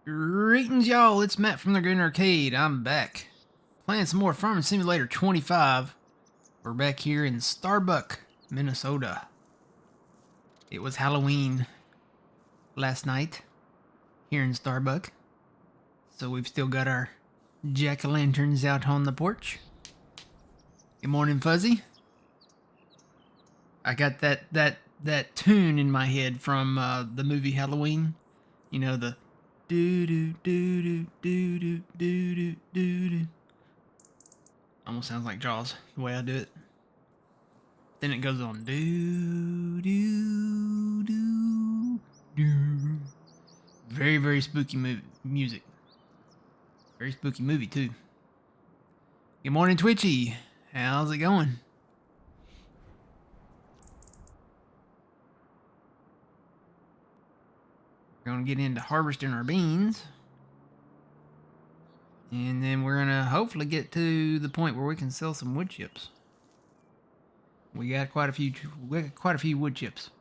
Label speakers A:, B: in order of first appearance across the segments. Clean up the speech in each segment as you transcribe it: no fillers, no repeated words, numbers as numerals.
A: Greetings, y'all. It's Matt from the Green Arcade. I'm back playing some more Farming Simulator 25. We're back here in Starbuck, Minnesota. It was Halloween last night here in Starbuck, so we've still got our jack-o'-lanterns out on the porch. Good morning, Fuzzy. I got that tune in my head from the movie Halloween. You know, the do do do do do do do do do do. Almost sounds like Jaws the way I do it. Then it goes on do do do do. Very spooky music. Very spooky movie too. Good morning, Twitchy. How's it going? We're gonna get into harvesting our beans. And then we're gonna hopefully get to the point where we can sell some wood chips. We got quite a few wood chips.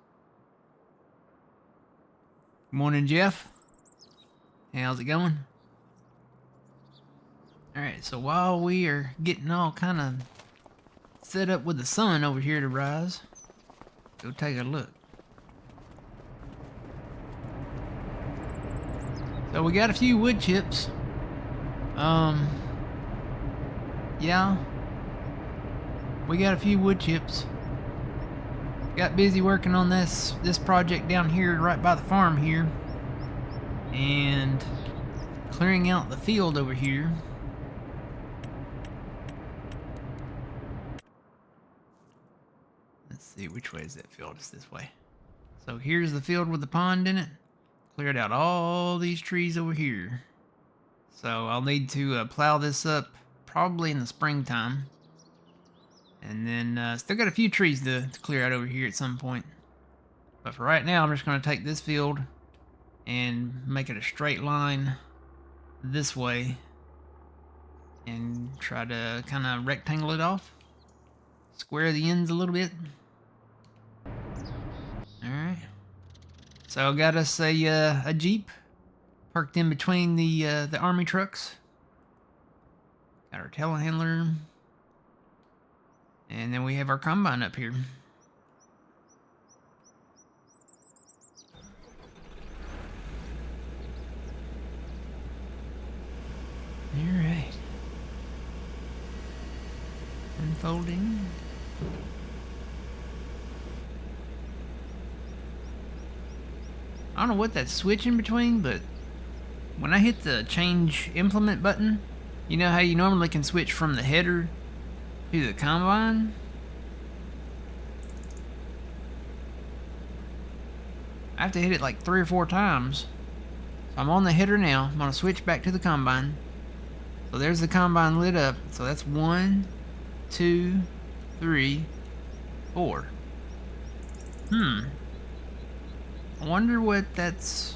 A: Good morning, Jeff. How's it going? Alright, so while we are getting all kind of set up with the sun over here to rise, go take a look. So we got a few wood chips. Yeah. We got a few wood chips. Got busy working on this project down here right by the farm here. And clearing out the field over here. Let's see, which way is that field? It's this way. So here's the field with the pond in it. Cleared out all these trees over here. So I'll need to plow this up probably in the springtime. And then still got a few trees to clear out over here at some point. But for right now, I'm just going to take this field and make it a straight line this way. And try to kind of rectangle it off. Square the ends a little bit. Alright. So I got us a Jeep parked in between the army trucks. Got our telehandler. And then we have our combine up here. Alright. Unfolding. I don't know what that's switching between, but when I hit the change implement button, you know how you normally can switch from the header to the combine? I have to hit it like 3 or 4 times. So I'm on the header now. I'm going to switch back to the combine. So there's the combine lit up. So that's 1, 2, 3, 4. I wonder what that's...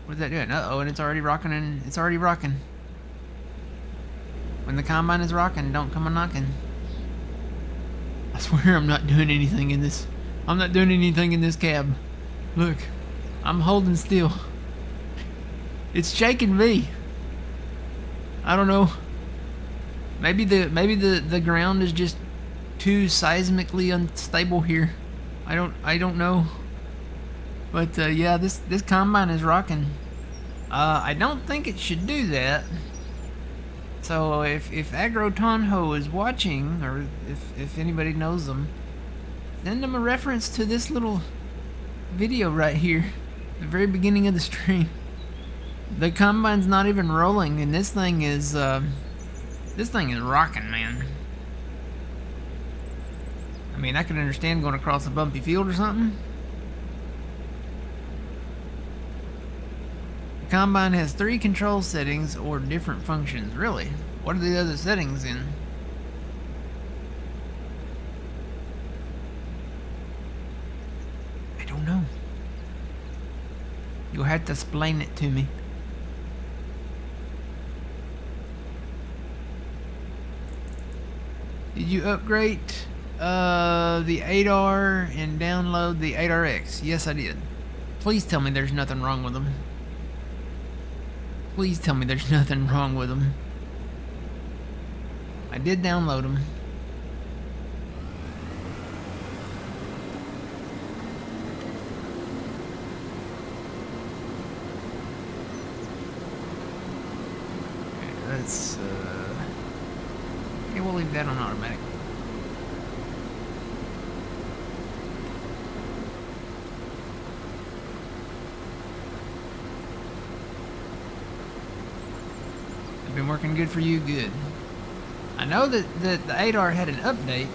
A: What is that doing? Uh-oh, and it's already rocking and it's already rocking. When the combine is rocking, don't come a-knocking. I swear I'm not doing anything in this. I'm not doing anything in this cab. Look, I'm holding still. It's shaking me. I don't know. Maybe the ground is just too seismically unstable here. I don't know. But yeah, this combine is rocking. I don't think it should do that. So if Agro Tonho is watching, or if anybody knows them, send them a reference to this little video right here, the very beginning of the stream. The combine's not even rolling, and this thing is rocking, man. I mean, I can understand going across a bumpy field or something. The combine has 3 control settings or different functions. Really? What are the other settings in? I don't know. You'll have to explain it to me. Did you upgrade the 8R and download the 8RX? Yes, I did. Please tell me there's nothing wrong with them. Please tell me there's nothing wrong with them. I did download them. Okay, let's okay, we'll leave that on automatic. Been working good for you? Good. I know that the 8R had an update,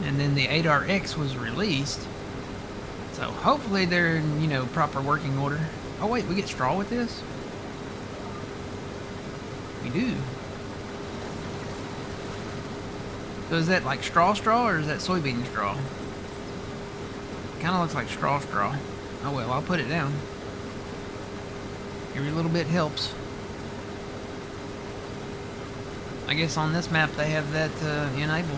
A: and then the 8RX was released, so hopefully they're in, you know, proper working order. Oh wait, we get straw with this? We do. So is that like straw or is that soybean straw? Kind of looks like straw. Oh well, I'll put it down. Every little bit helps. I guess on this map they have that enabled.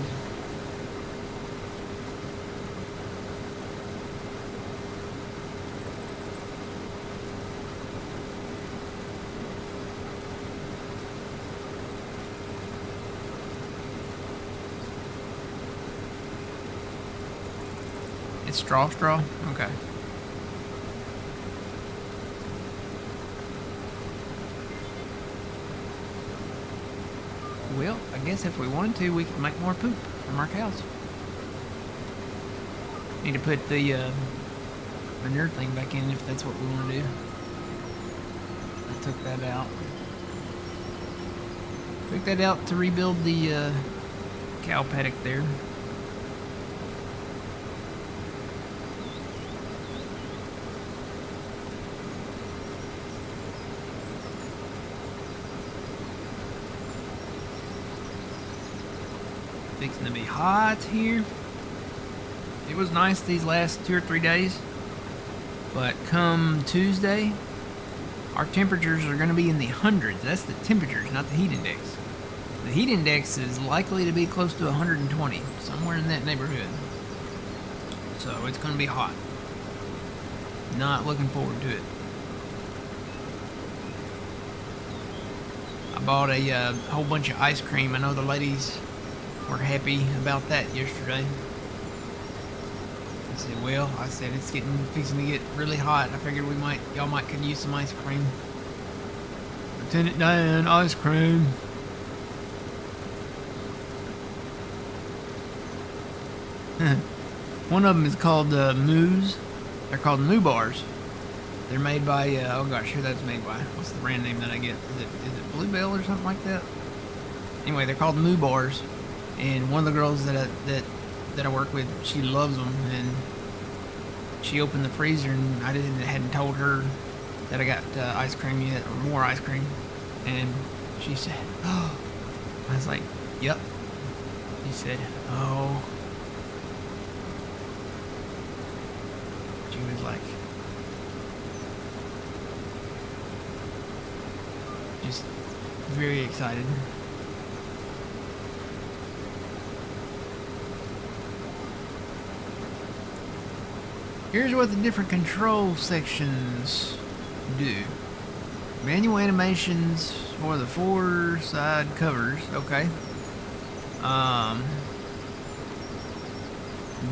A: It's straw? Okay. Well, I guess if we wanted to, we could make more poop from our cows. Need to put the manure thing back in if that's what we want to do. I took that out. Took that out to rebuild the cow paddock there. Fixing to be hot here. It was nice these last 2 or 3 days, but come Tuesday, our temperatures are going to be in the hundreds. That's the temperatures, not the heat index. The heat index is likely to be close to 120, somewhere in that neighborhood. So it's going to be hot. Not looking forward to it. I bought a whole bunch of ice cream. I know the ladies were happy about that yesterday. I said, well, it's fixing to get really hot. I figured y'all might could use some ice cream. Lieutenant Dan, ice cream. One of them is called Moos. They're called Moo Bars. They're made by, oh gosh, who that's made by? What's the brand name that I get? Is it Bluebell or something like that? Anyway, they're called Moo Bars. And one of the girls that I work with, she loves them, and she opened the freezer, and I hadn't told her that I got ice cream yet, or more ice cream, and she said, "Oh," I was like, "Yep." She said, "Oh," she was like, just very excited. Here's what the different control sections do. Manual animations for the 4 side covers. Okay.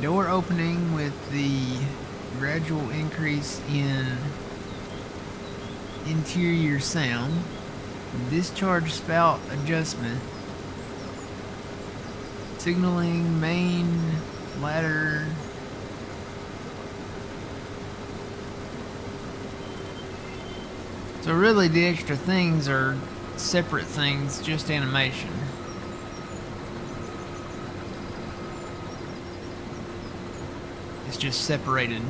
A: Door opening with the gradual increase in interior sound. Discharge spout adjustment. Signaling main ladder. So really the extra things are separate things, just animation. It's just separated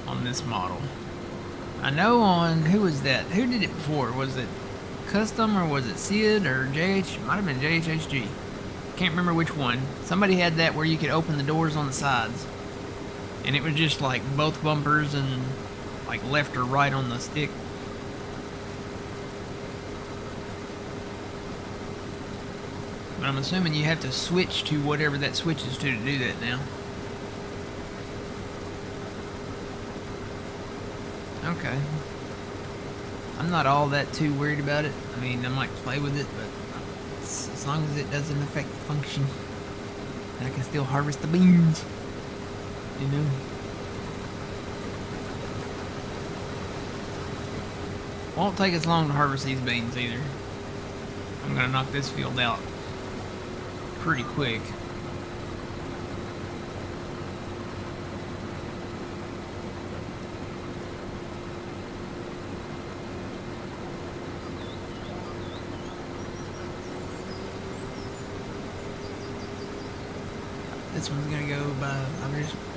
A: on this model. I know on, who was that? Who did it before? Was it Custom or was it Sid or JH? Might have been JHHG. Can't remember which one. Somebody had that where you could open the doors on the sides. And it was just like both bumpers and like left or right on the stick. But I'm assuming you have to switch to whatever that switches to do that now. Okay. I'm not all that too worried about it. I mean, I might play with it, but as long as it doesn't affect the function, I can still harvest the beans. You know? Won't take as long to harvest these beans either. I'm gonna knock this field out pretty quick. This one's gonna go by,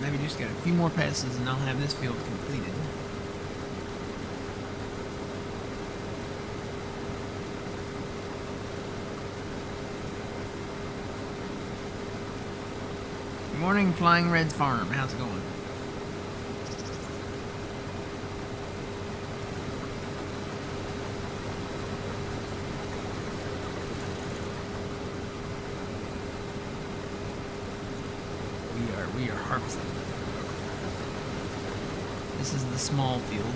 A: maybe just got a few more passes and I'll have this field completed. Good morning, Flying Red Farm. How's it going? We are harvesting. This is the small field.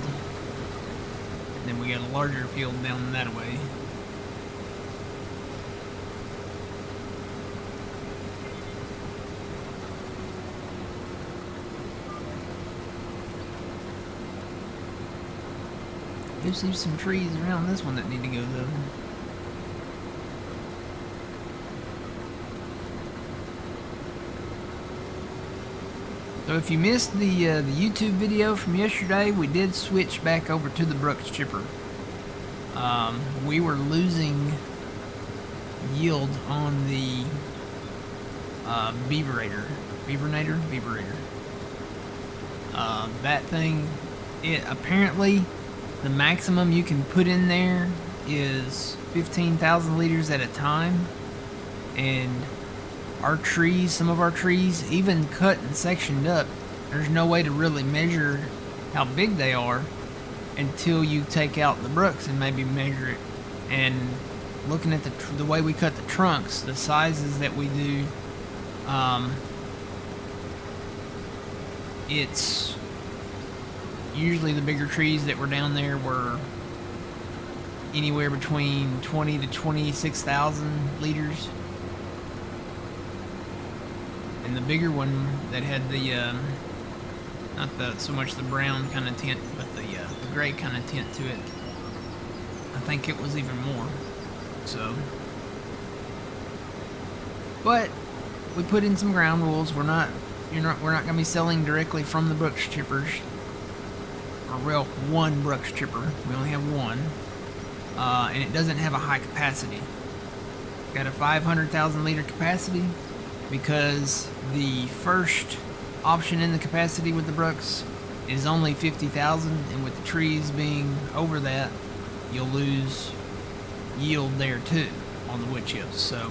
A: And then we got a larger field down that way. I do see some trees around this one that need to go though. So if you missed the YouTube video from yesterday, we did switch back over to the Brooks chipper. We were losing yield on the Beaverator. That thing, it apparently the maximum you can put in there is 15,000 liters at a time, and our trees, some of our trees, even cut and sectioned up, there's no way to really measure how big they are until you take out the Brooks and maybe measure it. And looking at the way we cut the trunks, the sizes that we do, it's usually the bigger trees that were down there were anywhere between 20 to 26,000 liters. And the bigger one that had the, not so much the brown kind of tint, but the gray kind of tint to it, I think it was even more. So, but we put in some ground rules. We're not going to be selling directly from the Brooks chippers. Or well, one Brooks chipper. We only have one, and it doesn't have a high capacity. Got a 500,000 liter capacity because the first option in the capacity with the Brooks is only 50,000, and with the trees being over that, you'll lose yield there too on the wood chips. So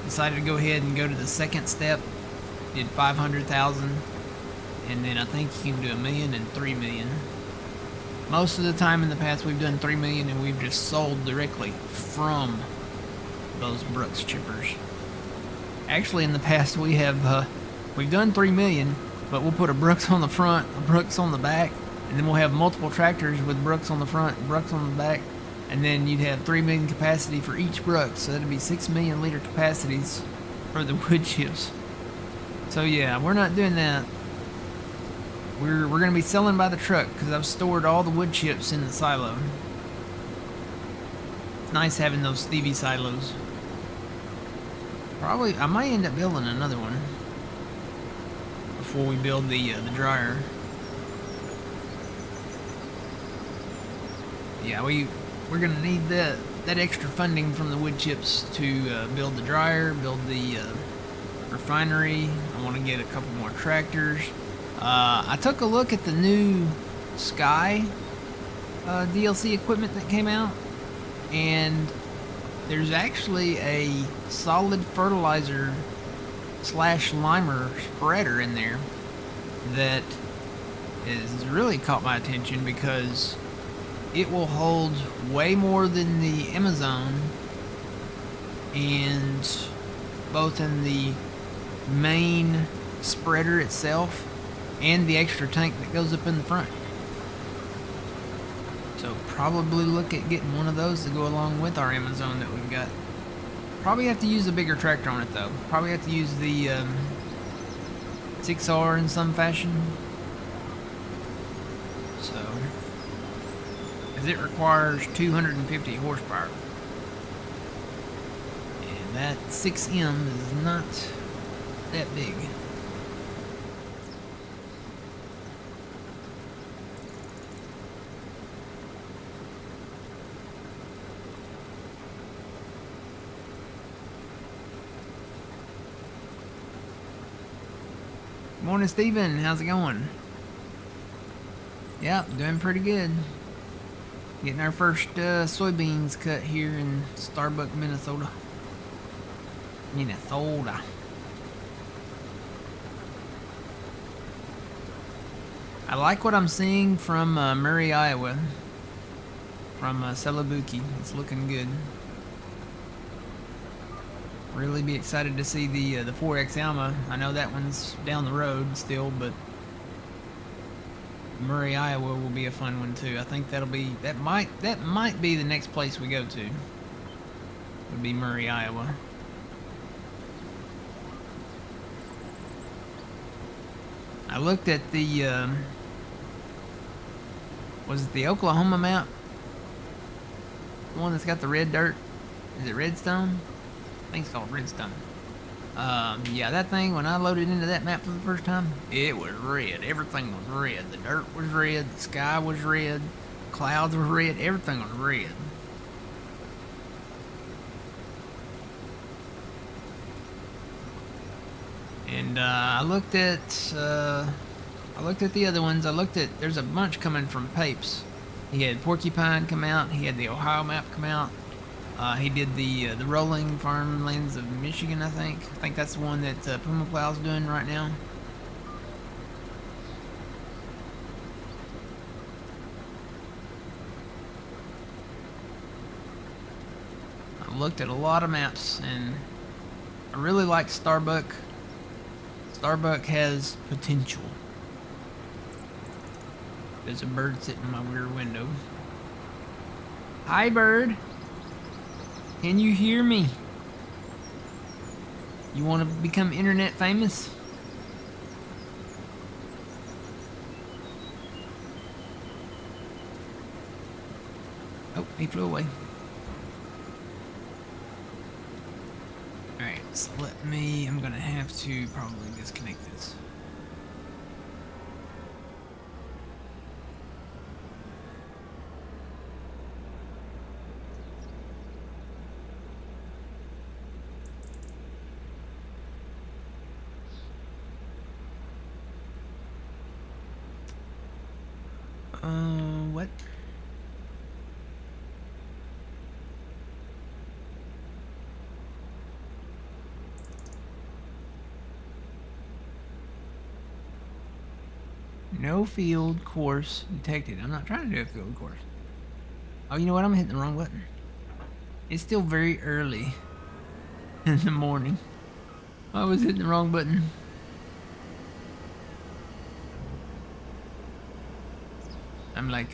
A: decided to go ahead and go to the second step. Did 500,000, and then I think you can do 1 million and 3 million. Most of the time in the past we've done 3 million, and we've just sold directly from those Brooks chippers. Actually, in the past we have we've done 3 million, but we'll put a Brooks on the front, a Brooks on the back, and then we'll have multiple tractors with Brooks on the front, Brooks on the back, and then you'd have 3 million capacity for each Brooks. So that'd be 6 million liter capacities for the wood chips. So yeah, we're not doing that. We're going to be selling by the truck because I've stored all the wood chips in the silo. It's nice having those Stevie silos. Probably, I might end up building another one before we build the dryer. Yeah, we're going to need that extra funding from the wood chips to build the dryer, build the refinery. I want to get a couple more tractors. I took a look at the new Sky DLC equipment that came out, and there's actually a solid fertilizer / limer spreader in there that has really caught my attention because it will hold way more than the Amazon, and both in the main spreader itself and the extra tank that goes up in the front. So probably look at getting one of those to go along with our Amazon that we've got. Probably have to use a bigger tractor on it though. Probably have to use the 6R in some fashion. So, as it requires 250 horsepower. And that 6M is not that big. Morning, Steven. How's it going? Yep, doing pretty good. Getting our first soybeans cut here in Starbuck, Minnesota. Minnesota. I like what I'm seeing from Murray, Iowa. From Celebuki. It's looking good. Really be excited to see the 4X Alma. I know that one's down the road still, but Murray, Iowa will be a fun one too. I think that might be the next place we go to. Would be Murray, Iowa. I looked at the was it the Oklahoma map? The one that's got the red dirt? Is it Redstone? I think it's called Redstone. Yeah, that thing, when I loaded into that map for the first time, it was red. Everything was red. The dirt was red, the sky was red, clouds were red, everything was red. And I looked at the other ones. There's a bunch coming from Papes. He had Porcupine come out, he had the Ohio map come out. He did the rolling farmlands of Michigan, I think. I think that's the one that Puma Plow's doing right now. I looked at a lot of maps, and I really like Starbuck. Starbuck has potential. There's a bird sitting in my rear window. Hi, bird. Can you hear me? You want to become internet famous? Oh, he flew away. Alright, so I'm gonna have to probably disconnect this. What? No field course detected. I'm not trying to do a field course. Oh, you know what? I'm hitting the wrong button. It's still very early in the morning. I was hitting the wrong button. I'm like,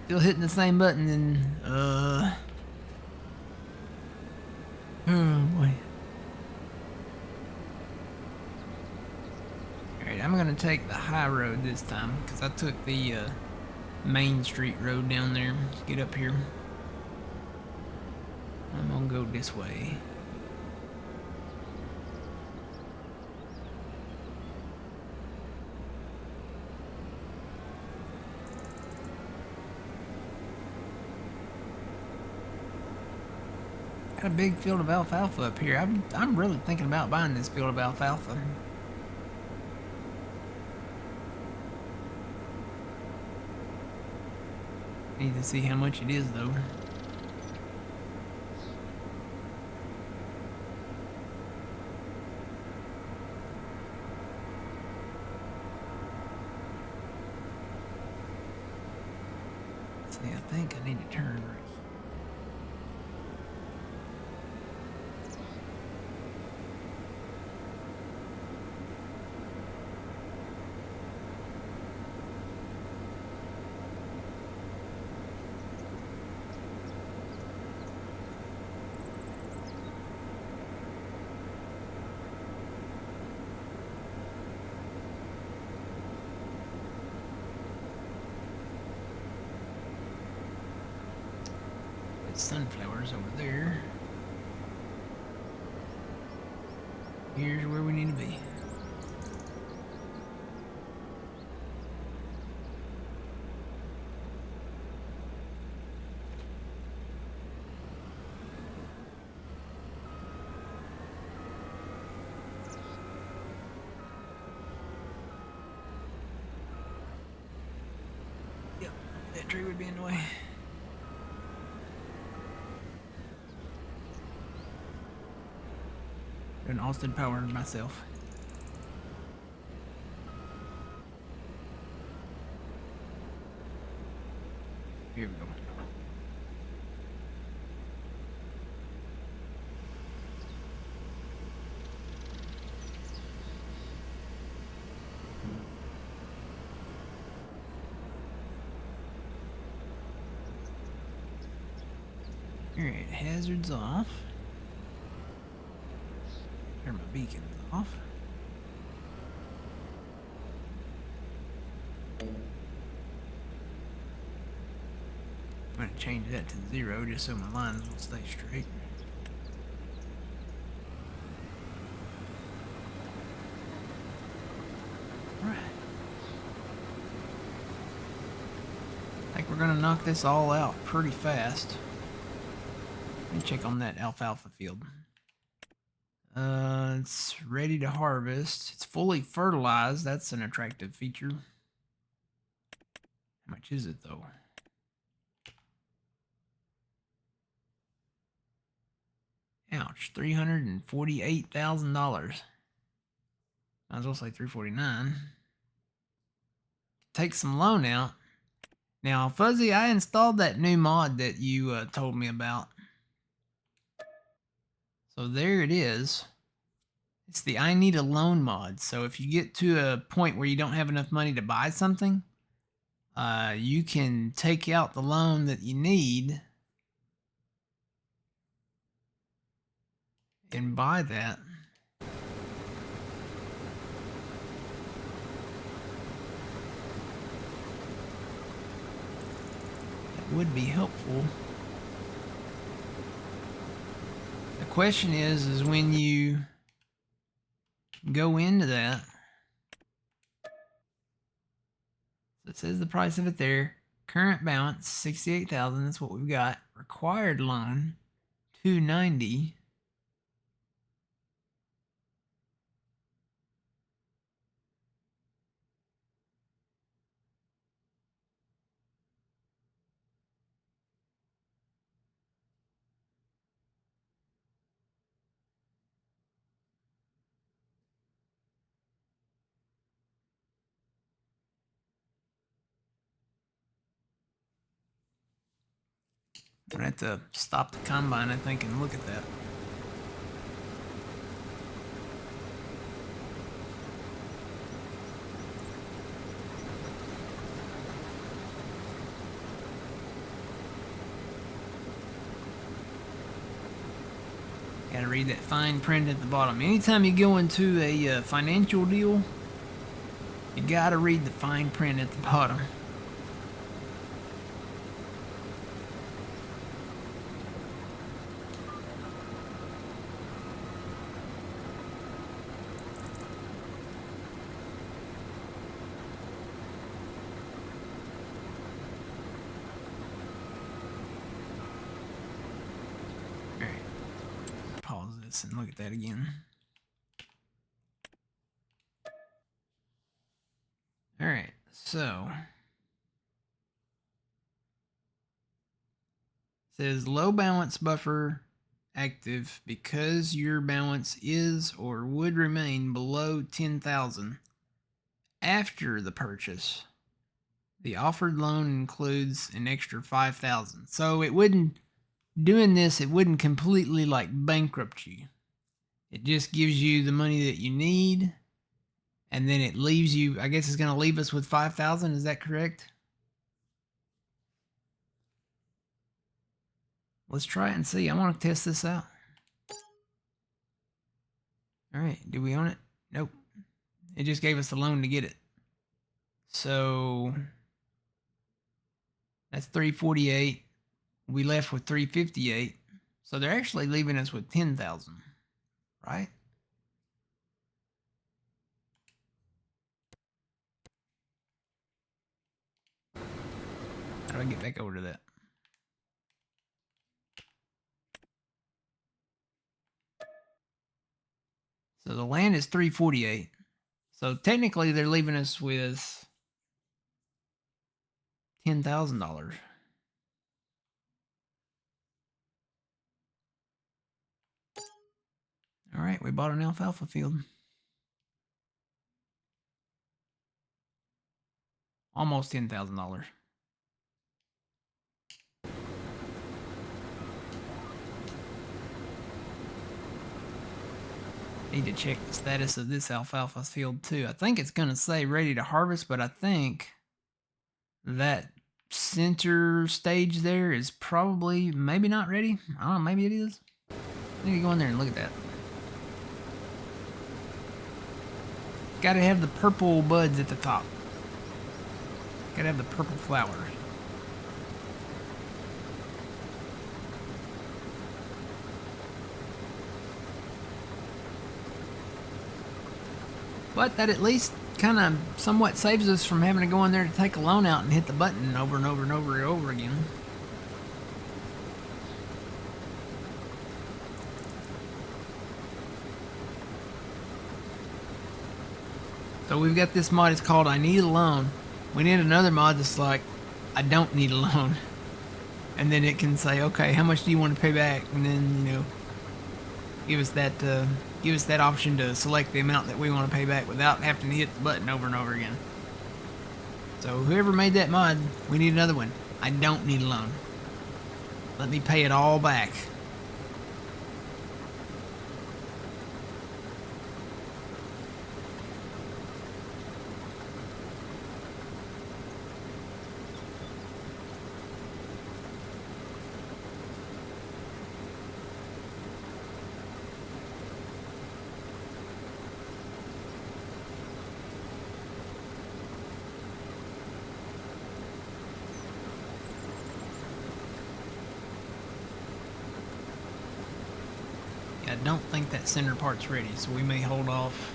A: still hitting the same button and, oh boy. Alright, I'm gonna take the high road this time, because I took the, Main Street road down there to get up here. I'm gonna go this way. Got a big field of alfalfa up here. I'm really thinking about buying this field of alfalfa. Need to see how much it is though. See, I think I need to turn right. sunflowers over there. Here's where we need to be. Yep, that tree would be in the way. Doing Austin Power myself. Here we go. Alright, hazards off. Turn my beacons off. I'm going to change that to 0 just so my lines will stay straight. Alright. I think we're going to knock this all out pretty fast. Let me check on that alfalfa field. It's ready to harvest. It's fully fertilized. That's an attractive feature. How much is it though? Ouch, $348,000. Might as well say $349. Take some loan out. Now, Fuzzy, I installed that new mod that you told me about. So there it is. It's the I need a loan mod. So if you get to a point where you don't have enough money to buy something, you can take out the loan that you need and buy that. That would be helpful. The question is when you go into that, so it says the price of it there. Current balance $68,000. That's what we've got. Required loan $290. I'm gonna have to stop the combine, I think, and look at that. Gotta read that fine print at the bottom. Anytime you go into a financial deal, you gotta read the fine print at the bottom. Pause this and look at that again. All right, so it says low balance buffer active because your balance is or would remain below 10,000 after the purchase. The offered loan includes an extra 5,000. So it wouldn't, doing this, it wouldn't completely like bankrupt you. It just gives you the money that you need, and then it leaves you, I guess it's going to leave us with 5,000. Is that correct? Let's try it and see. I want to test this out. All right, do we own it? Nope. It just gave us the loan to get it. So that's 348. We left with 358. So they're actually leaving us with 10,000, right? How do I get back over to that? So the land is 348. So technically they're leaving us with $10,000. All right, we bought an alfalfa field. Almost $10,000. Need to check the status of this alfalfa field too. I think it's gonna say ready to harvest, but I think that center stage there is probably maybe not ready. I don't know, maybe it is. I need to go in there and look at that. Gotta have the purple buds at the top. Gotta have the purple flowers. But that at least kind of somewhat saves us from having to go in there to take a loan out and hit the button over and over and over and over again. So we've got this mod, it's called I Need a Loan. We need another mod that's like, I don't need a loan. And then it can say, okay, how much do you want to pay back? And then, you know, give us that option to select the amount that we want to pay back without having to hit the button over and over again. So whoever made that mod, we need another one. I don't need a loan. Let me pay it all back. I don't think that center part's ready, so we may hold off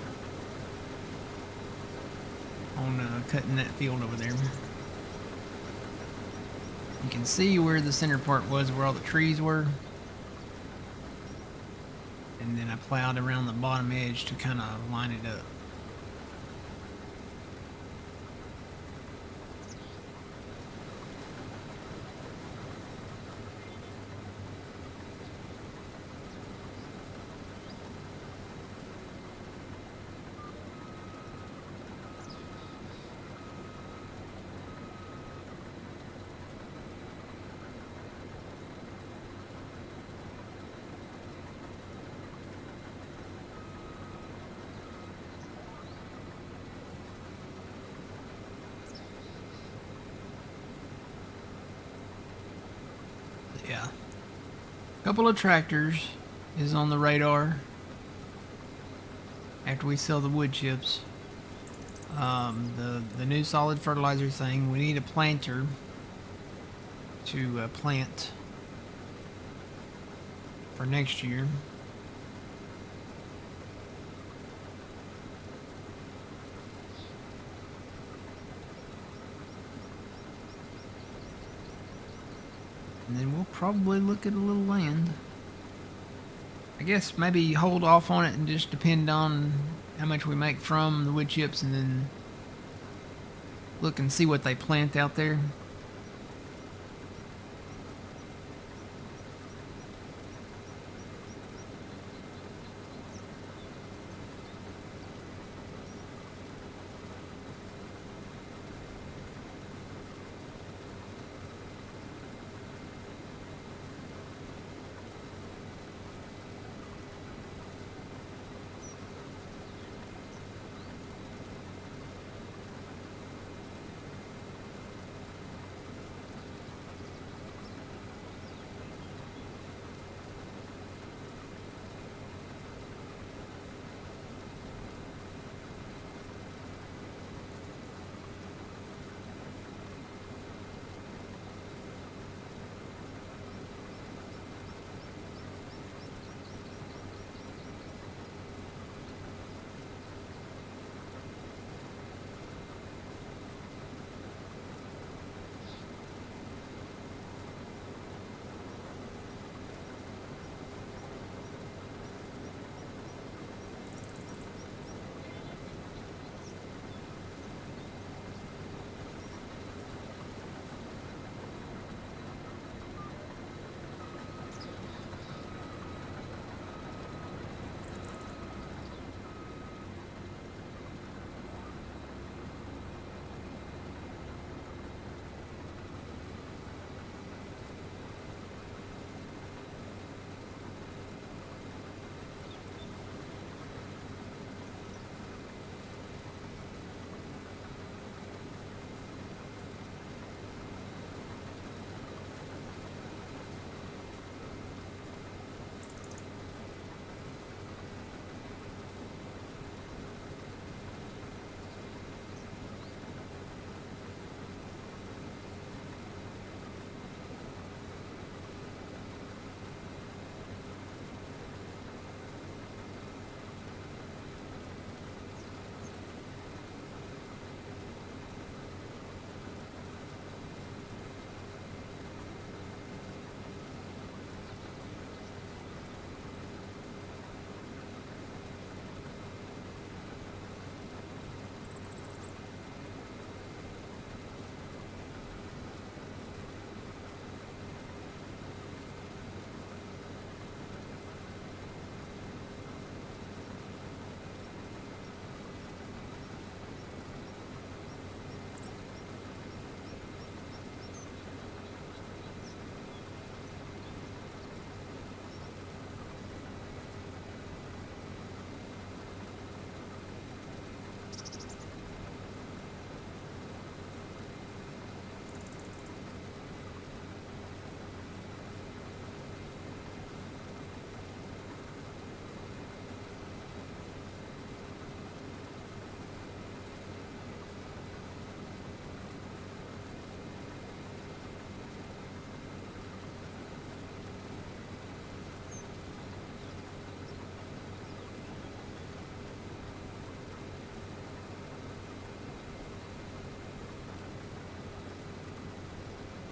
A: on cutting that field over there. You can see where the center part was, where all the trees were. And then I plowed around the bottom edge to kind of line it up. Yeah. A couple of tractors is on the radar after we sell the wood chips. The new solid fertilizer thing, we need a planter to plant for next year. And then we'll probably look at a little land. I guess maybe hold off on it and just depend on how much we make from the wood chips, and then look and see what they plant out there.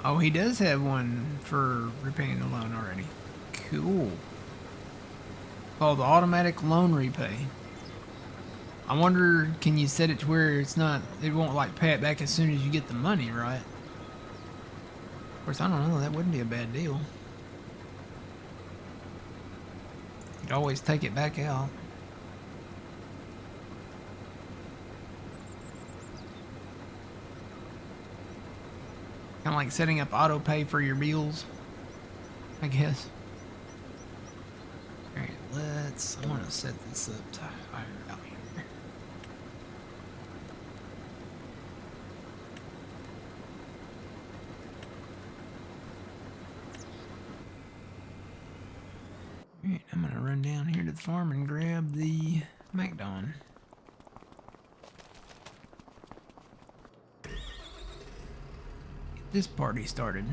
A: Oh, he does have one for repaying the loan already. Cool. Called automatic loan repay. I wonder, can you set it to where it's not, it won't like pay it back as soon as you get the money, right? Of course, I don't know, that wouldn't be a bad deal. You'd always take it back out. Kind of like setting up auto pay for your bills, I guess. Alright, I want to set this up to higher out here. Alright, I'm going to run down here to the farm and grab the MacDon. Get this party started.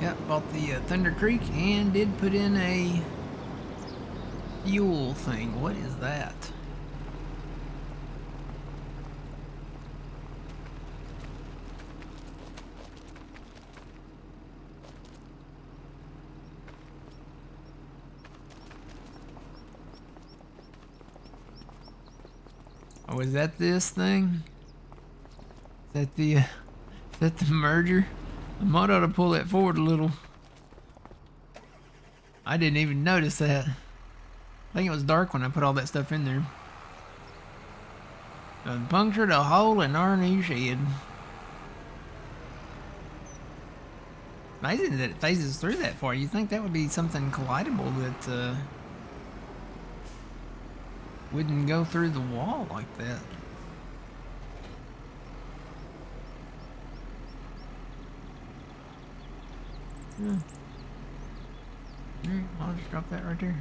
A: Yep, bought the Thunder Creek and did put in a fuel thing. What is that? Oh, is that this thing? Is that the merger? I might ought to pull that forward a little. I didn't even notice that. I think it was dark when I put all that stuff in there. I punctured a hole in our new shed. Amazing that it phases through that far. You'd think that would be something collidable that wouldn't go through the wall like that. Yeah. Alright, I'll just drop that right there.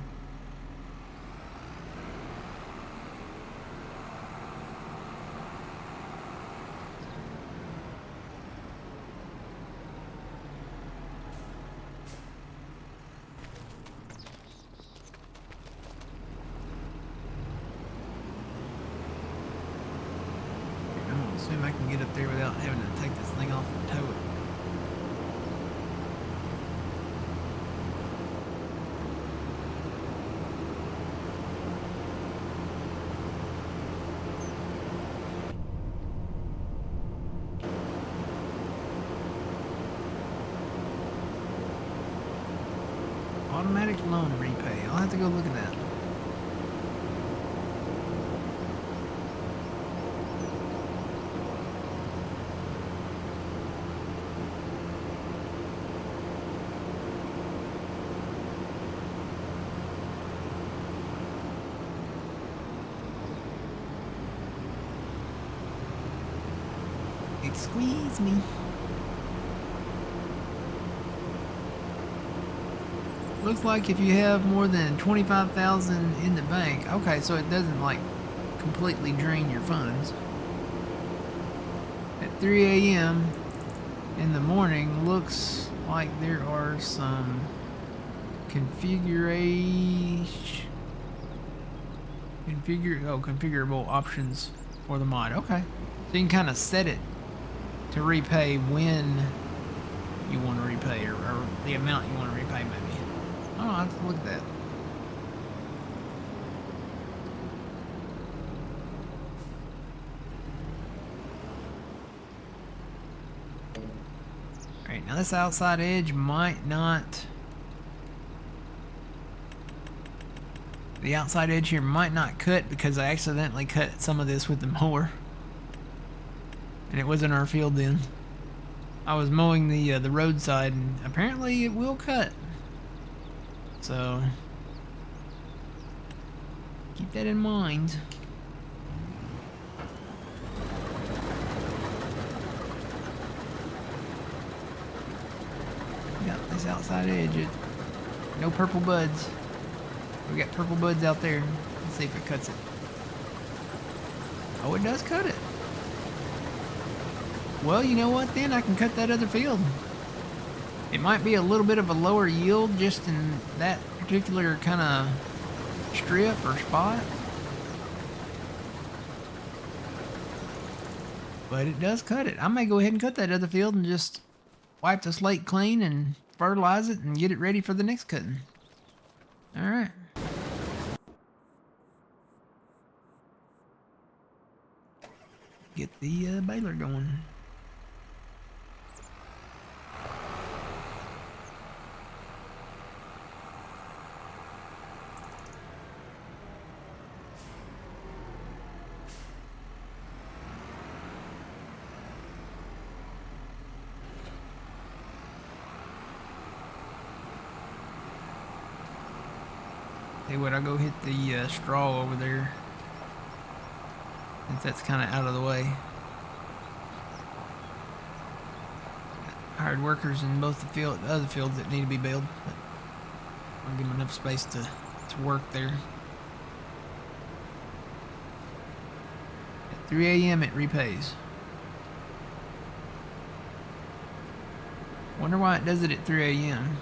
A: I'm gonna assume I can get up there without having to take this thing off and tow it. Automatic loan repay. I'll have to go look at that. Excuse me. Looks like if you have more than 25,000 in the bank, okay, so it doesn't like completely drain your funds. At 3 a.m. in the morning, looks like there are some configurable options for the mod. Okay, so you can kind of set it to repay when you want to repay, or the amount you want to repay, maybe. Oh, I'll have to look at that. Alright, now this outside edge might not... The outside edge here might not cut because I accidentally cut some of this with the mower. And it wasn't our field then. I was mowing the roadside and apparently it will cut. So, keep that in mind. side edge. No purple buds. We got purple buds out there. Let's see if it cuts it. Oh, it does cut it. Well, you know what then? I can cut that other field. It might be a little bit of a lower yield just in that particular kind of strip or spot. But it does cut it. I may go ahead and cut that other field and just wipe the slate clean and fertilize it and get it ready for the next cutting. Alright. Get the baler going. Hey, would I go hit the straw over there? Since that's kind of out of the way. Got hired workers in both the other fields that need to be baled, but I'll give them enough space to work there. At 3 a.m. it repays. Wonder why it does it at 3 a.m.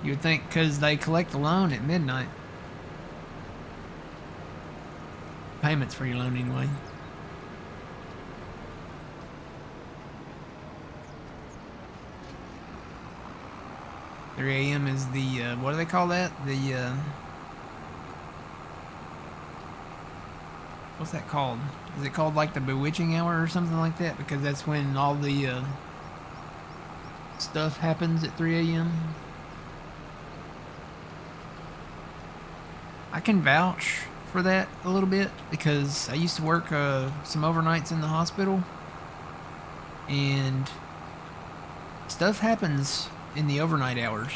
A: You would think because they collect the loan at midnight. Payments for your loan anyway. $3 a.m. is the, what do they call that? The, what's that called? Is it called like the bewitching hour or something like that? Because that's when all the, stuff happens at 3 a.m. I can vouch for that a little bit because I used to work some overnights in the hospital, and stuff happens in the overnight hours.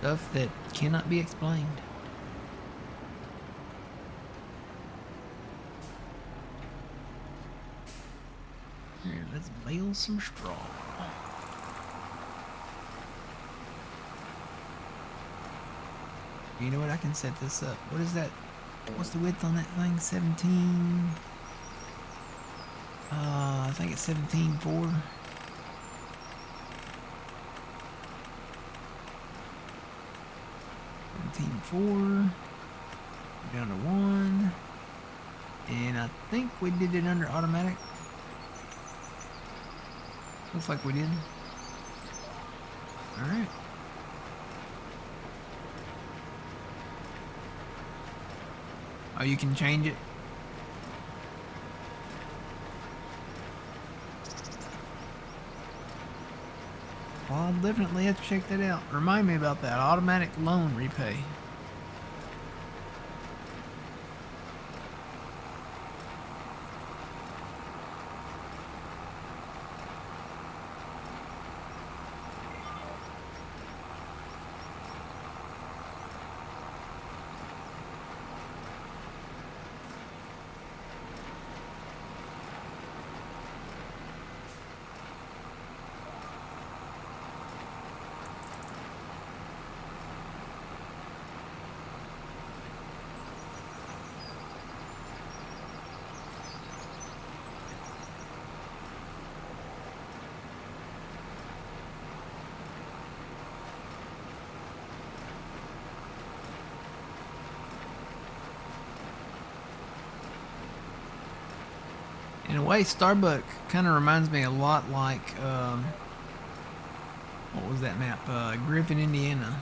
A: Stuff that cannot be explained. Here, let's bale some straw. You know what? I can set this up. What is that? What's the width on that thing? 17. I think it's 17.4. 17.4. Down to 1. And I think we did it under automatic. Looks like we did. Alright. Oh, you can change it? Well, I'll definitely have to check that out. Remind me about that automatic loan repay. In a way, Starbuck kind of reminds me a lot like, what was that map? Griffin, Indiana.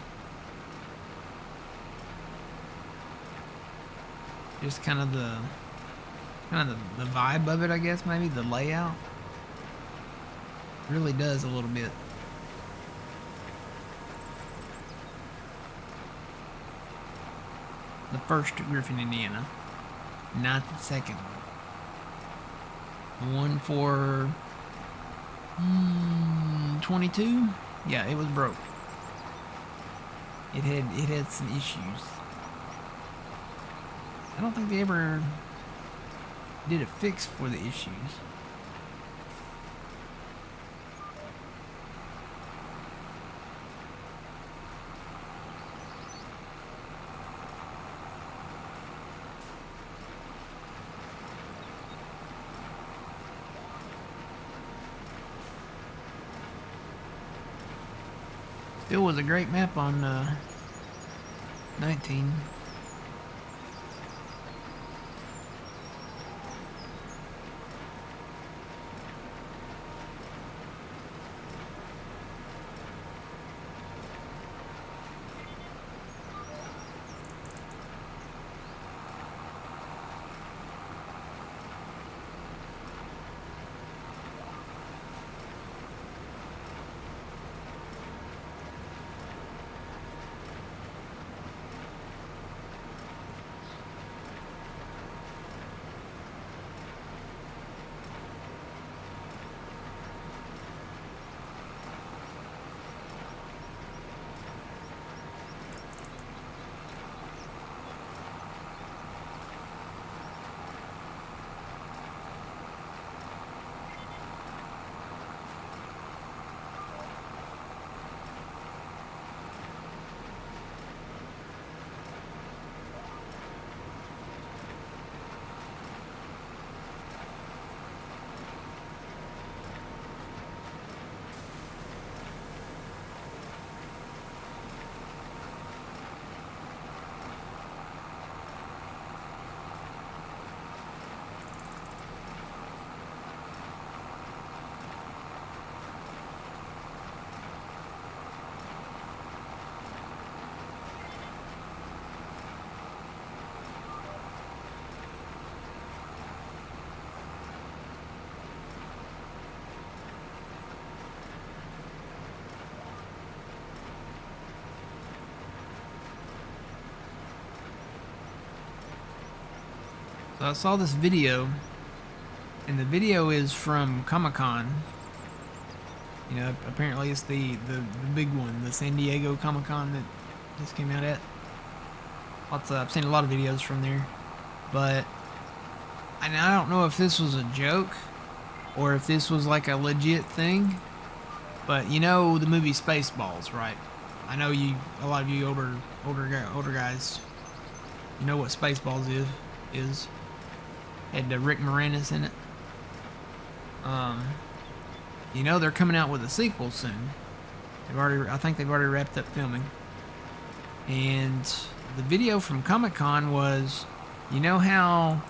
A: Just kind of the vibe of it, I guess, maybe the layout. Really does a little bit. The first Griffin, Indiana, not the second one. One for 22. Yeah, it was broke. It had some issues. I don't think they ever did a fix for the issues. Still was a great map on 19. So I saw this video, and the video is from Comic-Con. You know, apparently it's the big one, the San Diego Comic-Con that just came out at. I've seen a lot of videos from there, but I don't know if this was a joke or if this was like a legit thing. But you know the movie Spaceballs, right? I know a lot of you older guys, you know what Spaceballs is. Had Rick Moranis in it. You know they're coming out with a sequel soon. I think they've already wrapped up filming. And the video from Comic-Con was, you know how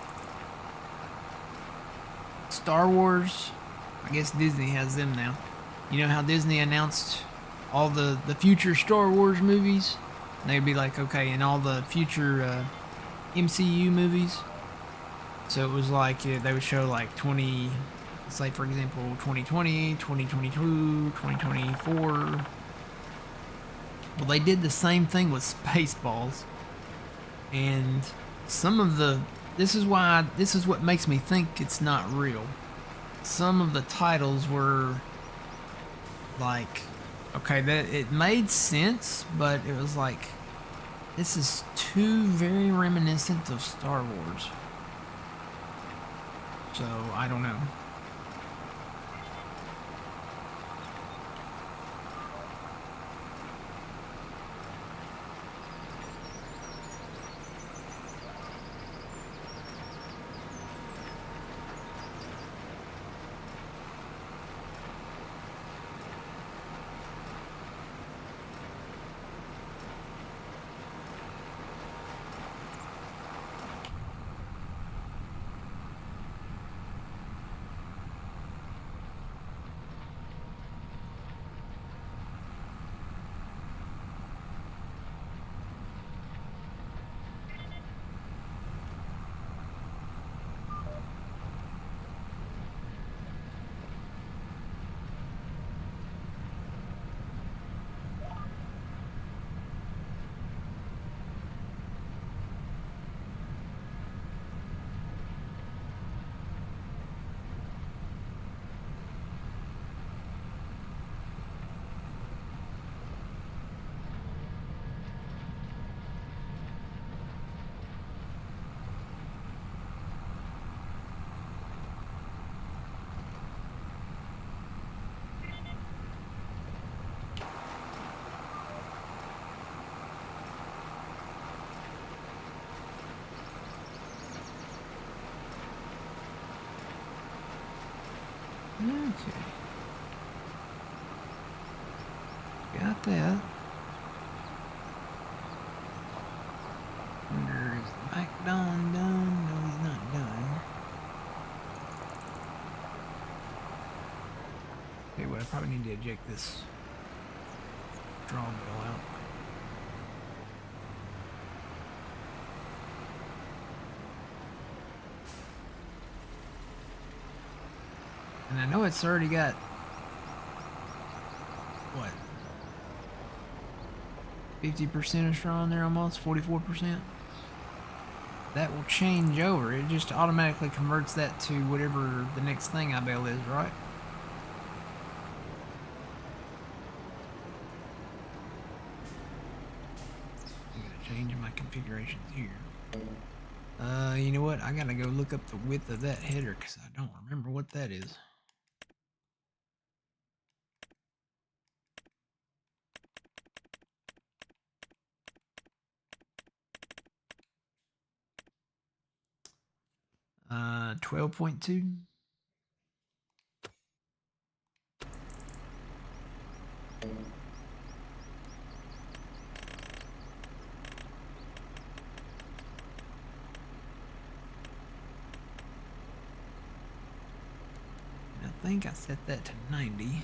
A: Star Wars, I guess Disney has them now. You know how Disney announced all the future Star Wars movies? And they'd be like, okay, and all the future MCU movies. So it was like, they would show like 20, let's say for example, 2020, 2022, 2024. Well, they did the same thing with Spaceballs. And some of this is what makes me think it's not real. Some of the titles were like, okay, that it made sense, but it was like, this is too very reminiscent of Star Wars. So, I don't know. Got that. Wonder, is Mike Don done? No, he's not done. Okay, what I probably need to eject this straw bale out. And I know it's already got, what, 50% of straw in there almost, 44%. That will change over. It just automatically converts that to whatever the next thing I bale is, right? I'm gonna change my configurations here. You know what? I gotta go look up the width of that header because I don't remember what that is. Uh, 12.2. I think I set that to 90.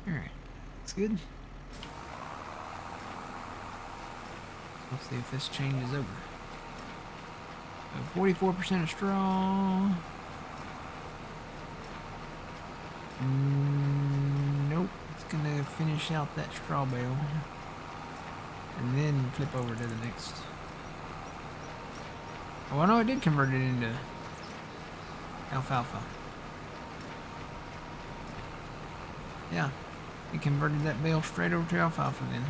A: Alright, looks good. Let's see if this changes over. So 44% of straw. Nope, it's gonna finish out that straw bale and then flip over to the next. Oh, no, it did convert it into alfalfa. Yeah, it converted that bale straight over to alfalfa then.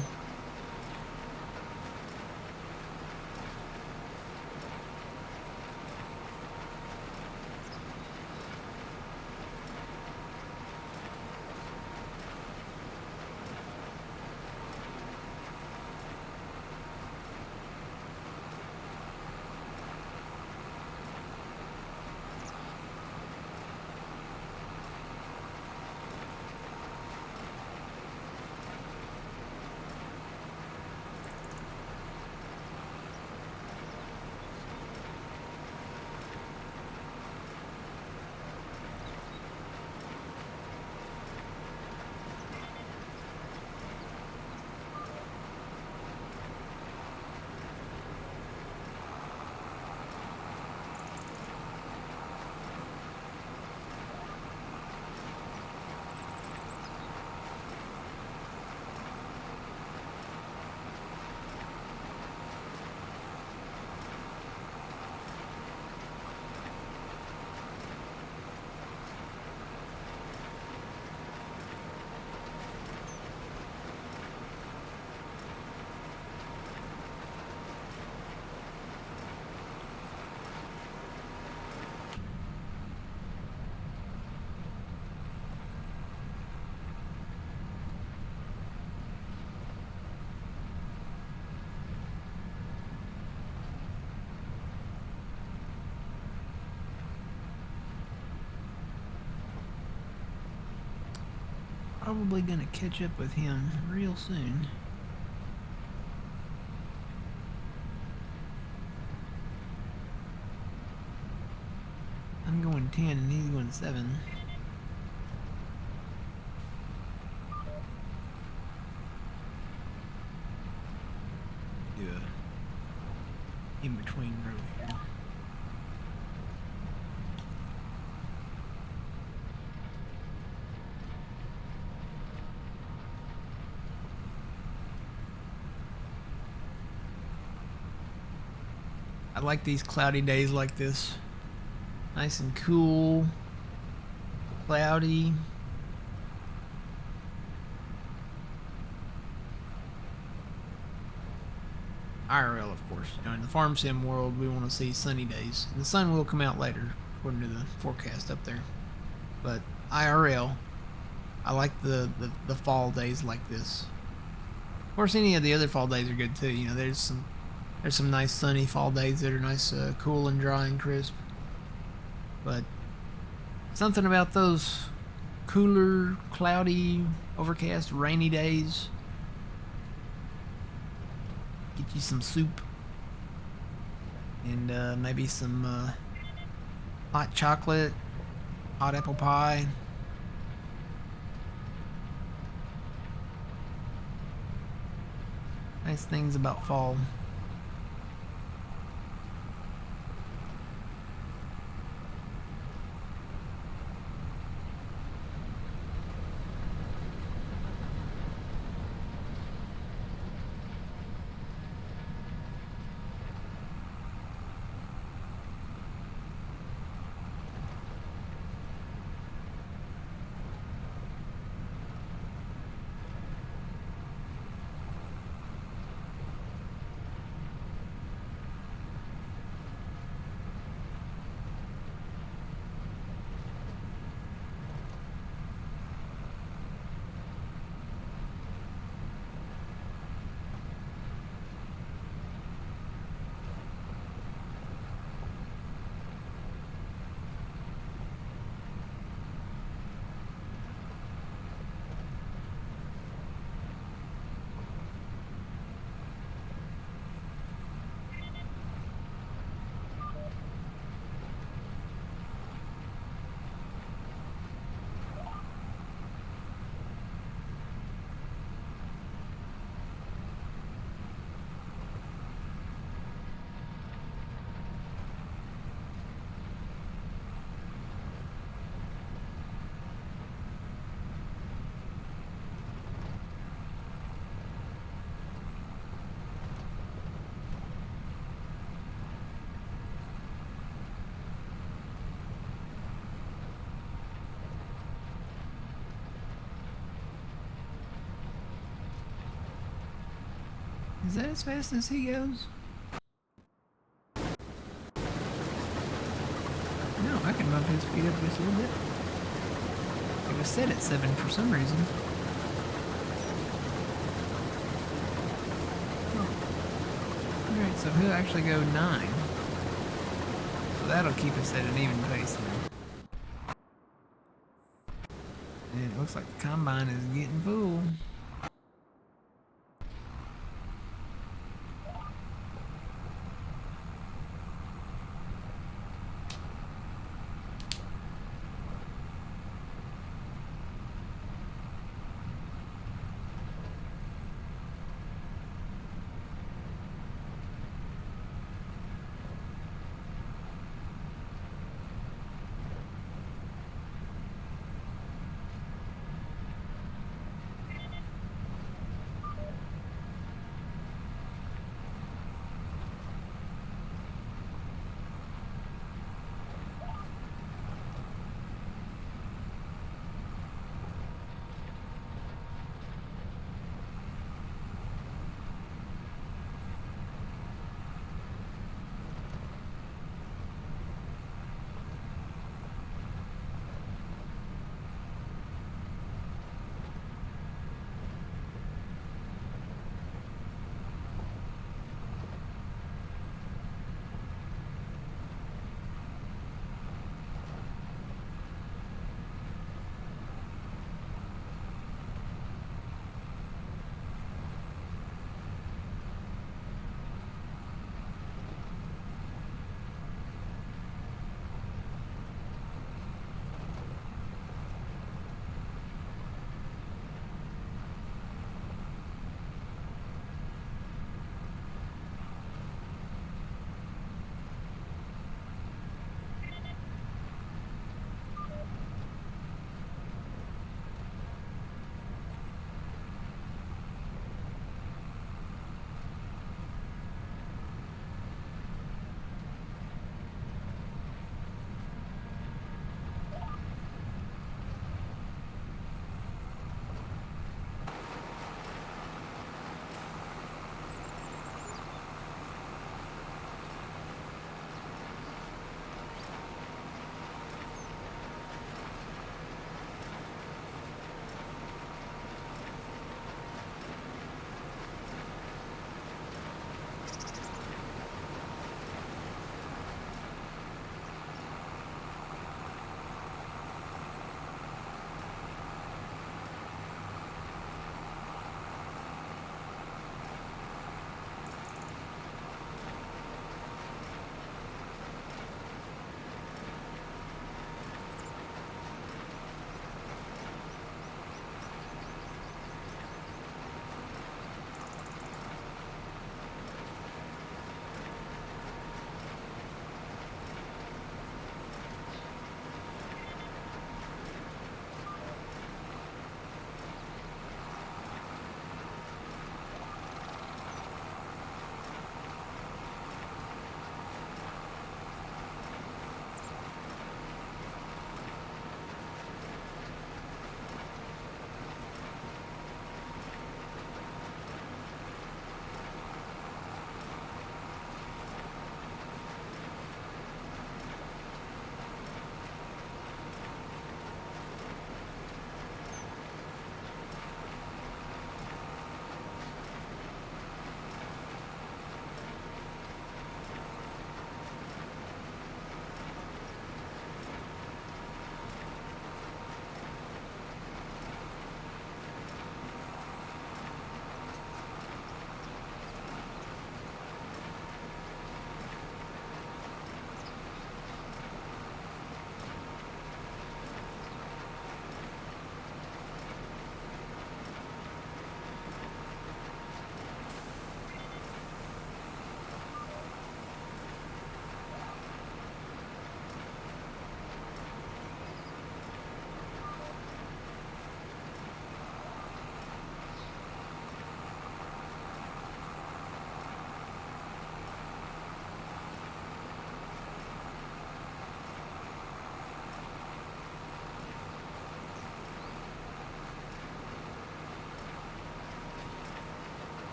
A: Probably gonna catch up with him real soon. I'm going 10 and he's going 7. Do a in between row here. I like these cloudy days like this. Nice and cool, cloudy. IRL, of course. You know, in the farm sim world, we want to see sunny days. And the sun will come out later, according to the forecast up there. But IRL, I like the fall days like this. course, any of the other fall days are good too. You know, there's some nice sunny fall days that are nice, cool and dry and crisp. But something about those cooler, cloudy, overcast, rainy days. Get you some soup and maybe some hot chocolate, hot apple pie. Nice things about fall. Is that as fast as he goes? No, I can bump his speed up just a little bit. It was set at 7 for some reason. Alright, so he'll actually go 9. So that'll keep us at an even pace now. And it looks like the combine is getting full.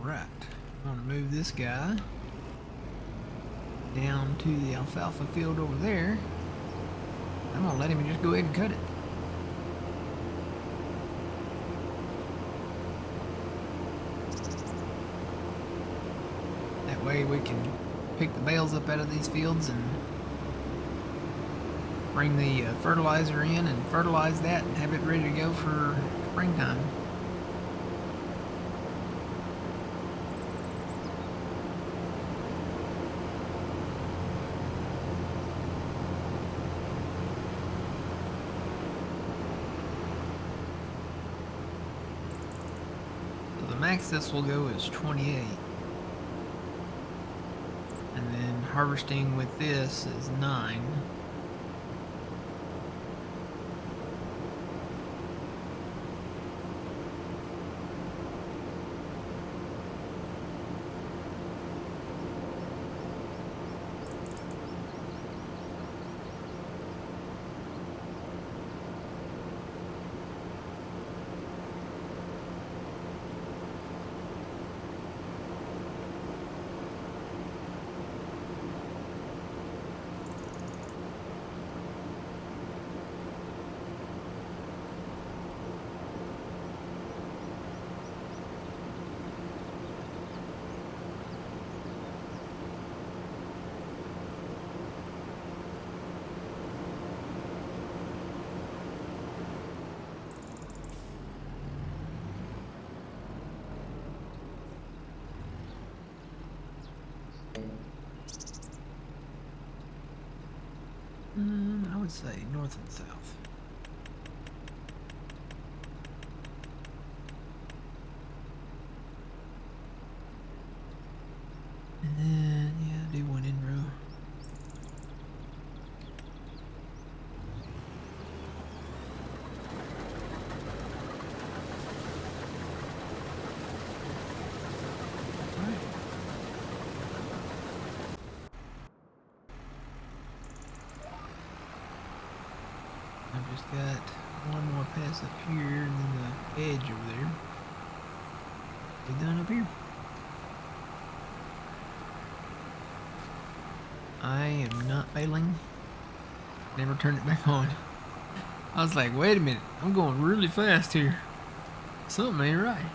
A: Alright, I'm gonna move this guy down to the alfalfa field over there. I'm gonna let him just go ahead and cut it. That way we can pick the bales up out of these fields and bring the fertilizer in and fertilize that and have it ready to go for springtime. So the max this will go is 28. And then harvesting with this is 9. I would say north and south. And then, yeah, do one in row. I've just got one more pass up here and then the edge over there. Be done up here. I am not bailing. Never turn it back on. I was like, wait a minute, I'm going really fast here. Something ain't right.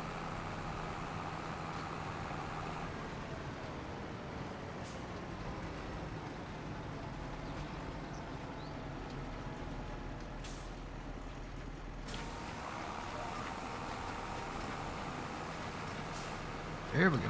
A: There we go.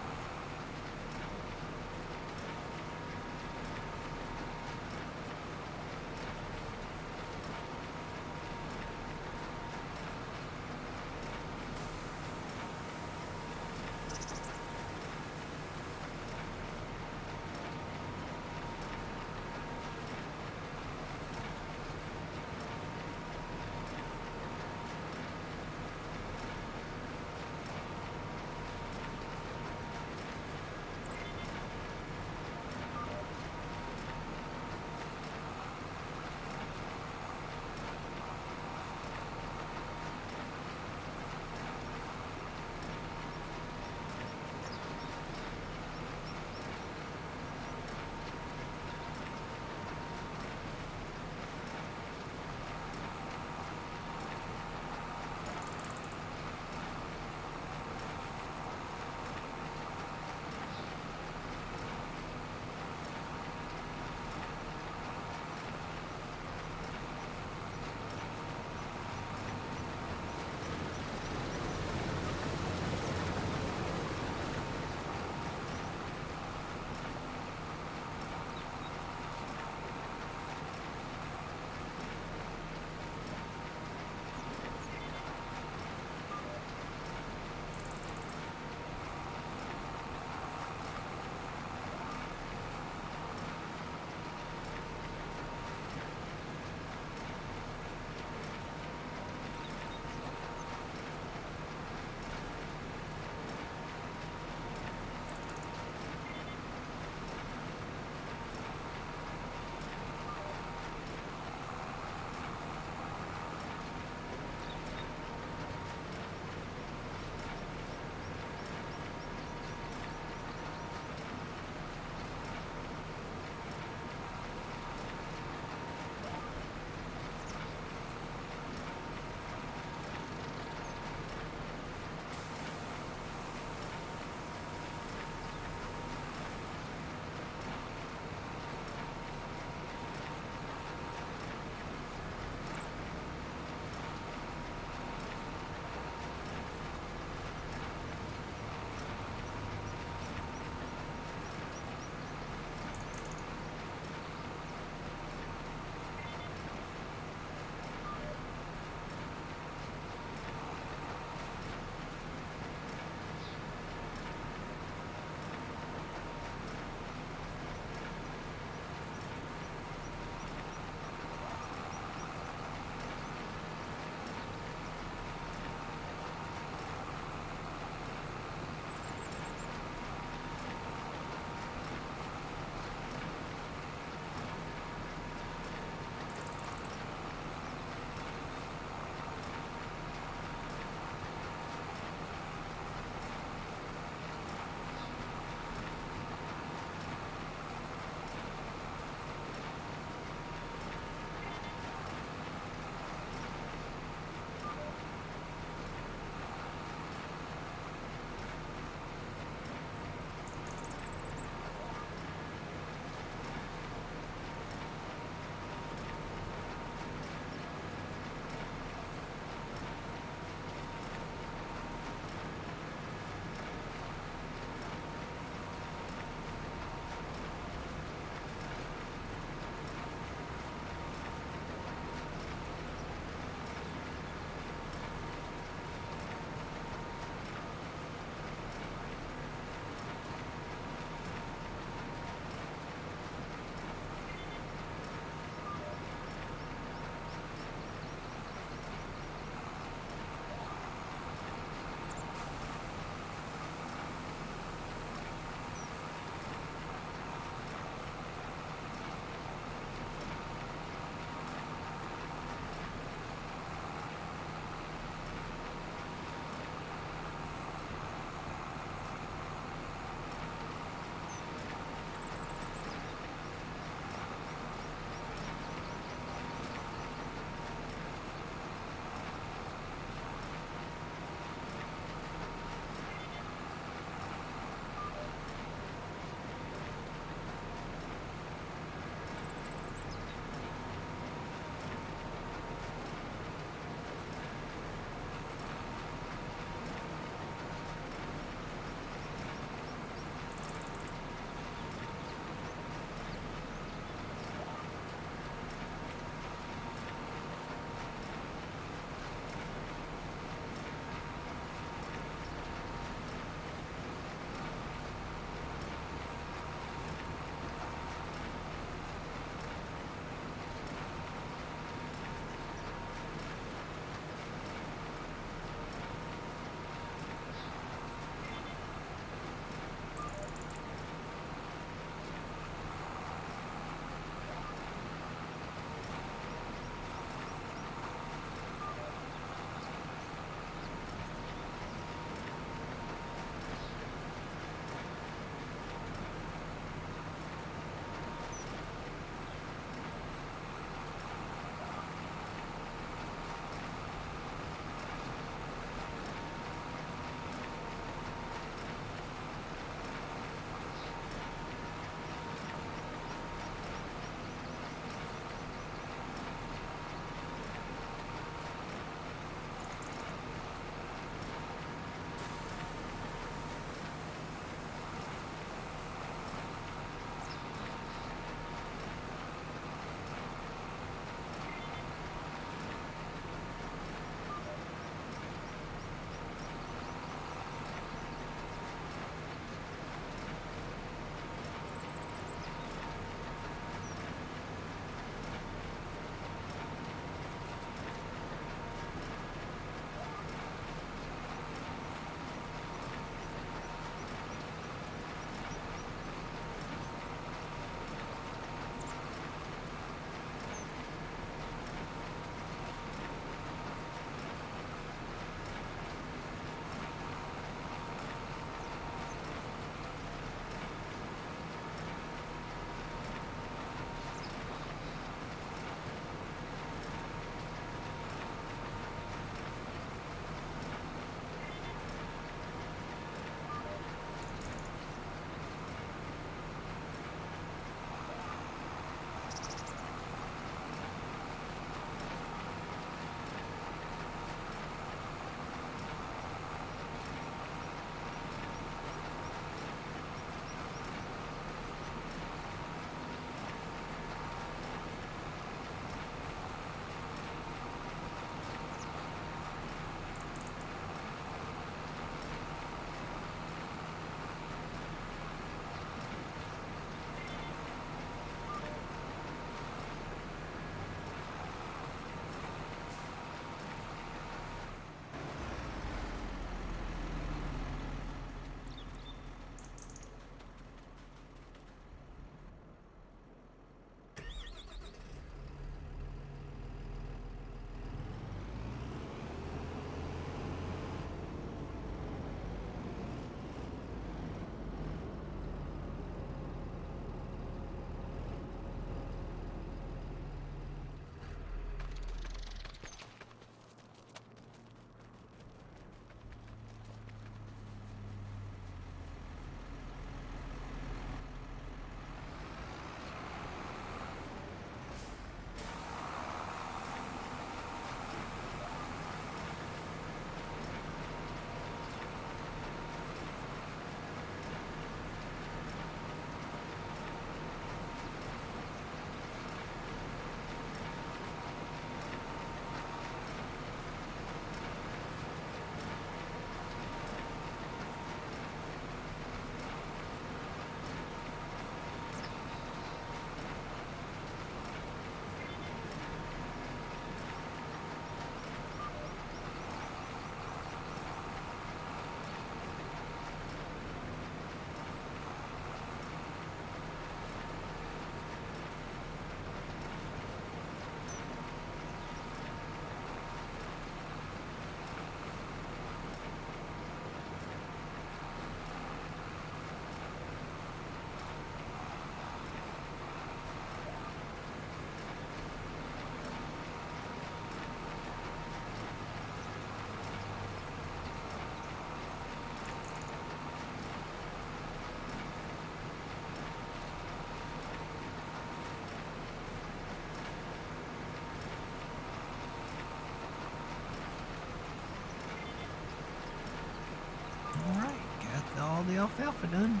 A: all the alfalfa done.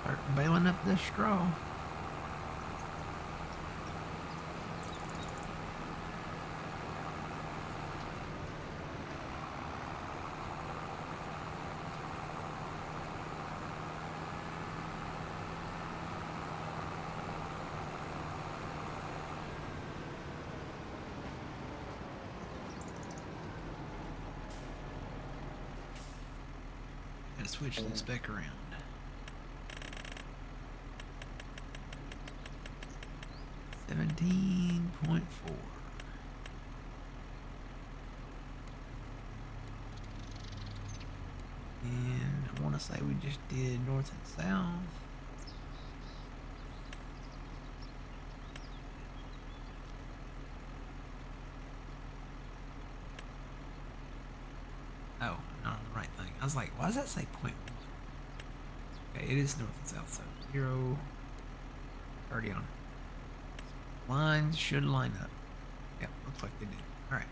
A: Start baling up this straw. Gotta switch this back around. $17.4. And I want to say we just did north and south. Oh, I'm not on the right thing. I was like, why does that say 0.1? Okay, it is north and south, so 0, 30 on it. Lines should line up. Yep, looks like they did. Alright.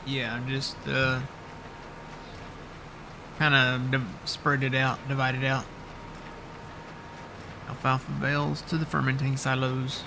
A: Yeah, just kind of spread it out, divide it out. Alfalfa bales to the fermenting silos.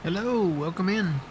A: Hello, welcome in.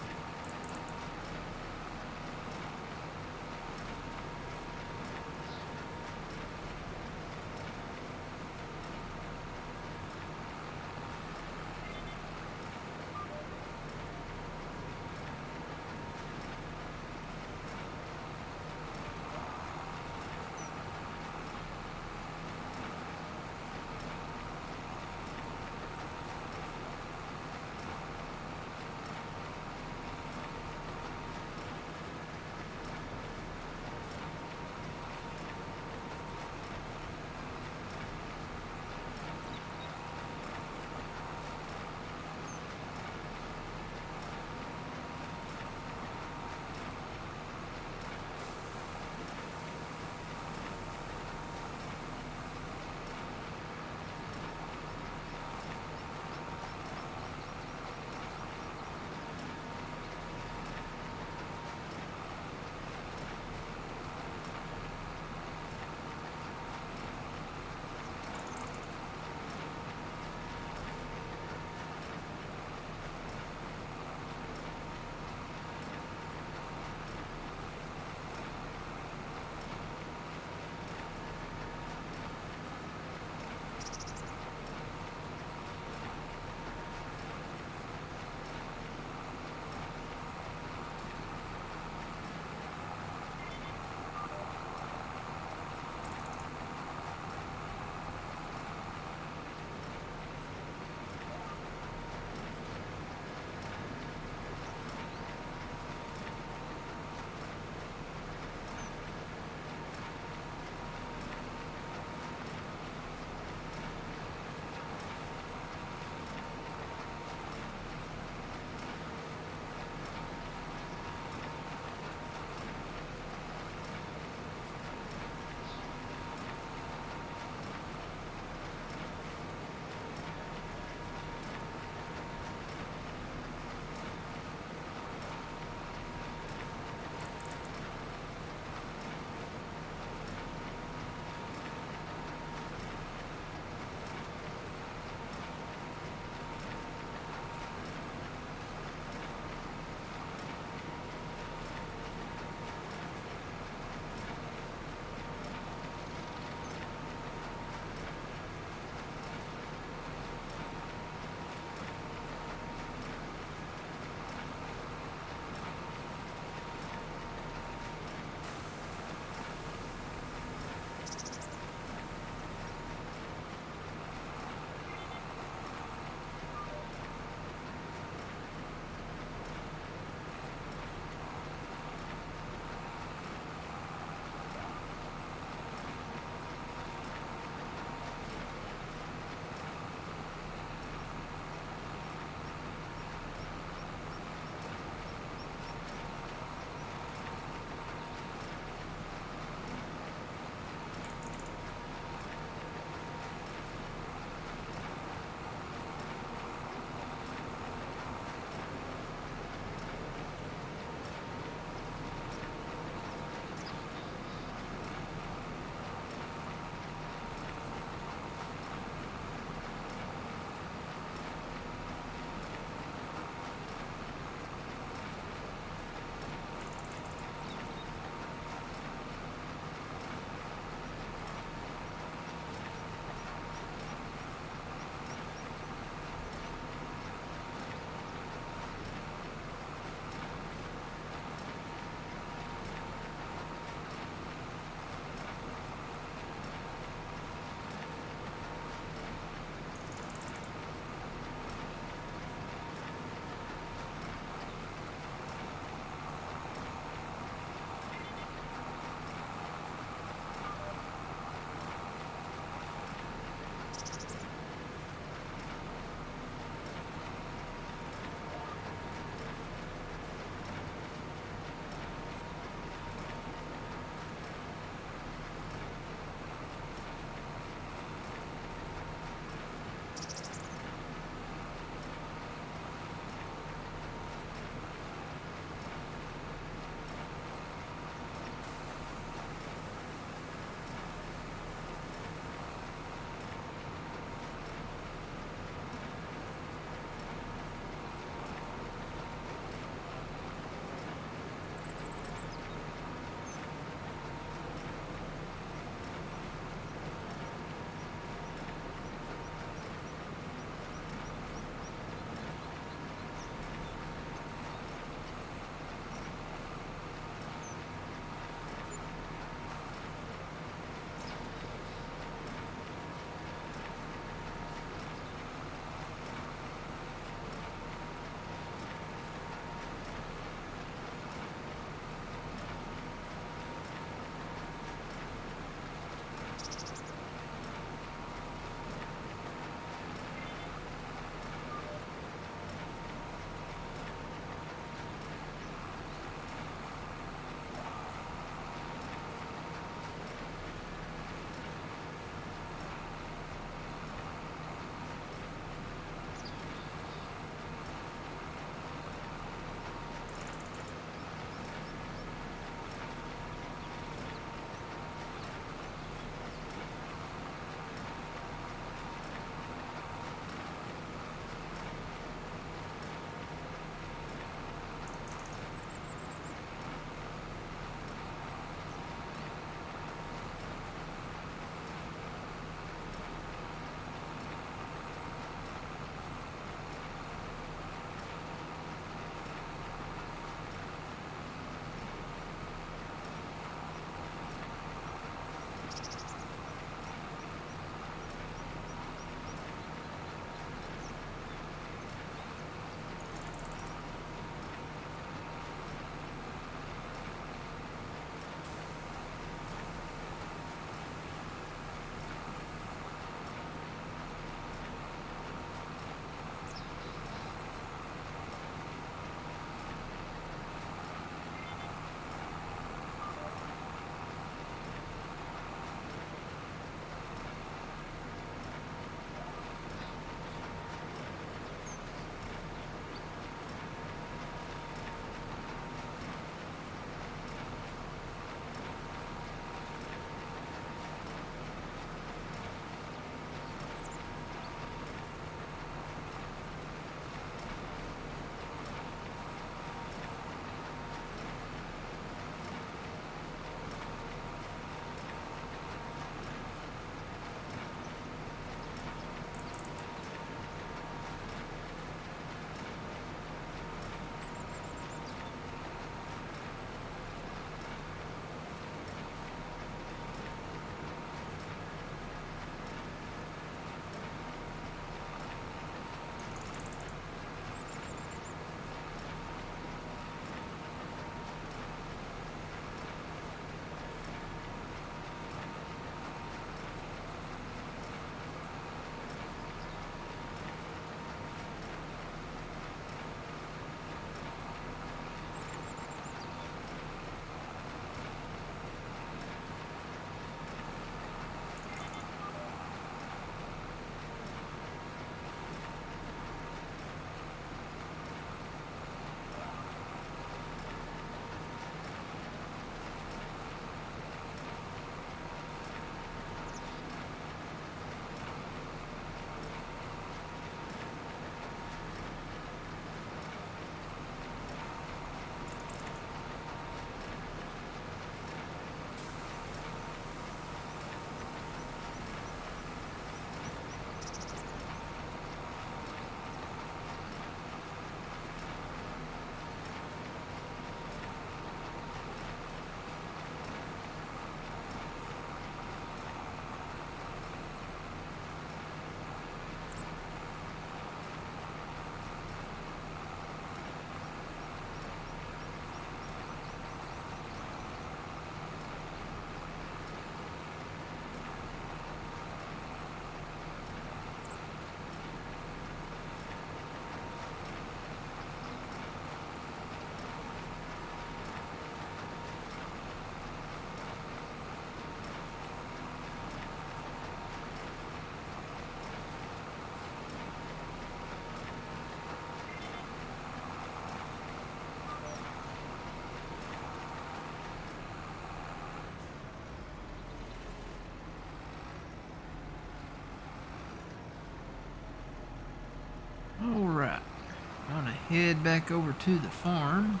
A: head back over to the farm.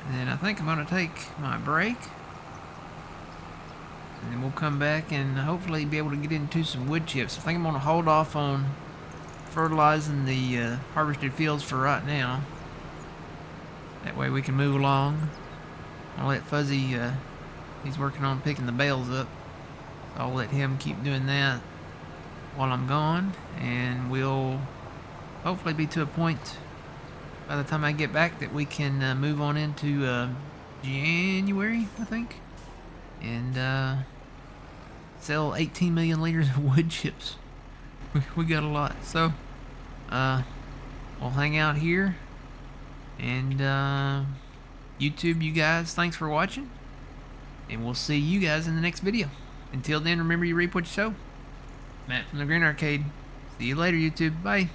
A: And then I think I'm going to take my break. And then we'll come back and hopefully be able to get into some wood chips. I think I'm going to hold off on fertilizing the harvested fields for right now. That way we can move along. I'll let Fuzzy, he's working on picking the bales up. So I'll let him keep doing that while I'm gone. And we'll hopefully be to a point by the time I get back that we can move on into January, I think. And sell 18 million liters of wood chips. We got a lot. So we'll hang out here. And YouTube, you guys, thanks for watching. And we'll see you guys in the next video. Until then, remember, you reap what you sow. Matt from the Green Arcade. See you later, YouTube. Bye.